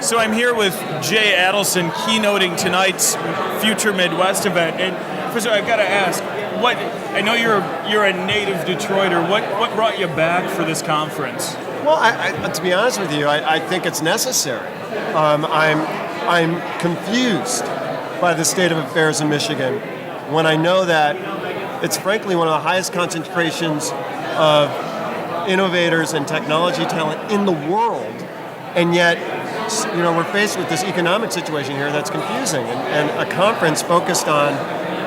So I'm here with Jay Adelson, keynoting tonight's Future Midwest event. And first of all, I've got to ask, I know you're a native Detroiter. What brought you back for this conference? Well, to be honest with you, I think it's necessary. I'm confused by the state of affairs in Michigan when I know that it's frankly one of the highest concentrations of innovators and technology talent in the world, and yet we're faced with this economic situation here that's confusing. And a conference focused on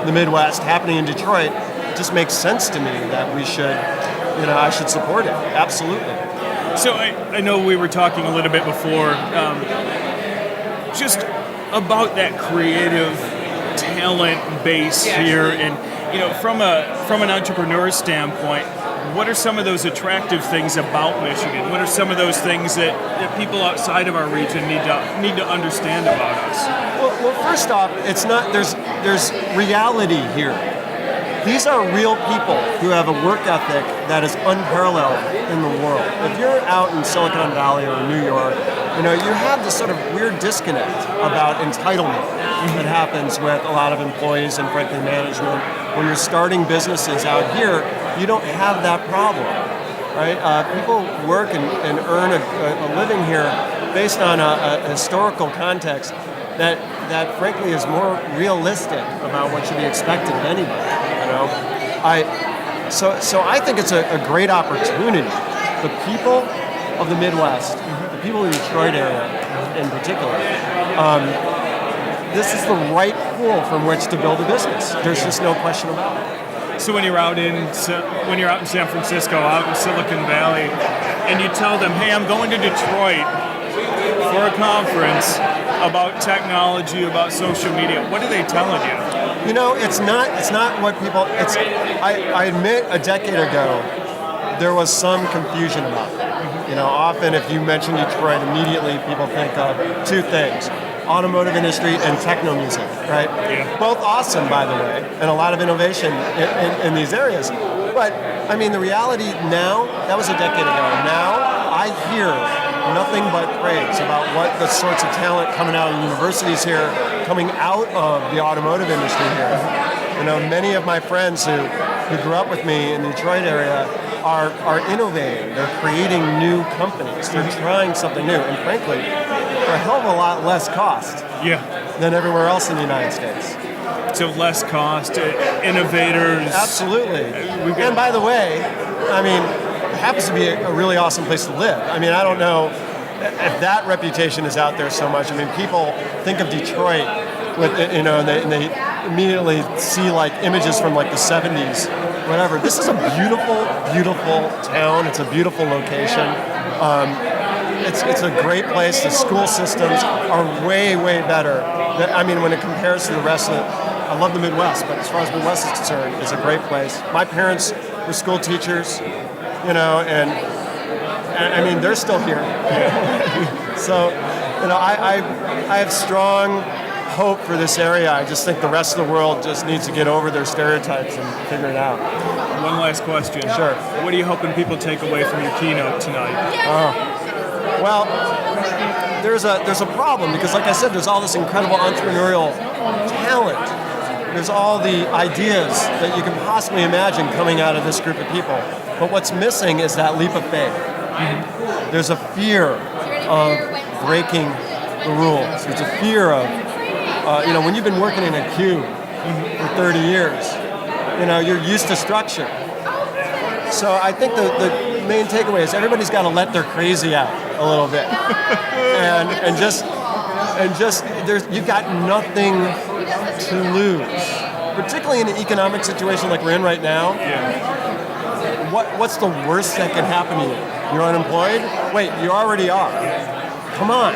the Midwest happening in Detroit just makes sense to me that we should, I should support it. Absolutely. So I know we were talking a little bit before, just about that creative talent base here, and from an entrepreneur standpoint, what are some of those attractive things about Michigan? What are some of those things that people outside of our region need to understand about us? Well, first off, it's not there's reality here. These are real people who have a work ethic that is unparalleled in the world. If you're out in Silicon Valley or New York, you have this sort of weird disconnect about entitlement that happens with a lot of employees and frankly management. When you're starting businesses out here, you don't have that problem, right? People work and earn a living here based on a historical context that frankly is more realistic about what should be expected of anybody. So I think it's a great opportunity. The people of the Midwest, the people in the Detroit area in particular, this is the right pool from which to build a business. There's just no question about it. So when you're out in San Francisco, out in Silicon Valley, and you tell them, "Hey, I'm going to Detroit for a conference about technology, about social media," what are they telling you? It's not what people. I admit, a decade ago, there was some confusion about it. Often if you mention Detroit, immediately people think of two things: automotive industry and techno music, right? Yeah. Both awesome, by the way, and a lot of innovation in these areas. But the reality now, that was a decade ago. Now I hear nothing but praise about what the sorts of talent coming out of universities here, coming out of the automotive industry here. Many of my friends who grew up with me in the Detroit area are innovating. They're creating new companies. They're trying something new, and frankly, for a hell of a lot less cost than everywhere else in the United States. So less cost, innovators. Absolutely. And by the way, it happens to be a really awesome place to live. I don't know if that reputation is out there so much. People think of Detroit with, and they immediately see like images from like the 70s, whatever. This is a beautiful, beautiful town. It's a beautiful location. It's a great place. The school systems are way, way better. When it compares to the rest of it, I love the Midwest, but as far as the Midwest is concerned, it's a great place. My parents were school teachers, and they're still here. So, I have strong hope for this area. I just think the rest of the world just needs to get over their stereotypes and figure it out. One last question. Sure. What are you hoping people take away from your keynote tonight? Well, there's a problem because, like I said, there's all this incredible entrepreneurial talent. There's all the ideas that you can possibly imagine coming out of this group of people. But what's missing is that leap of faith. Mm-hmm. There's a fear of breaking the rules. There's a fear of, when you've been working in a cube for 30 years, you're used to structure. So I think the main takeaway is everybody's got to let their crazy out a little bit, and just you've got nothing to lose, particularly in an economic situation like we're in right now. Yeah. What's the worst that can happen to you? You're unemployed? Wait, you already are. Come on,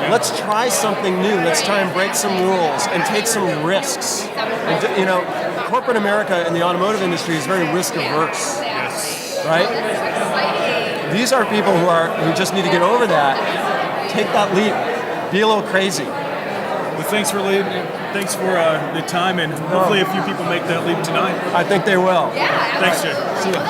let's try something new. Let's try and break some rules and take some risks. And, corporate America and the automotive industry is very risk averse. Right? These are people who just need to get over that. Take that leap. Be a little crazy. Well, thanks for the time, and hopefully a few people make that leap tonight. I think they will. Yeah. Thanks, Jay. See ya.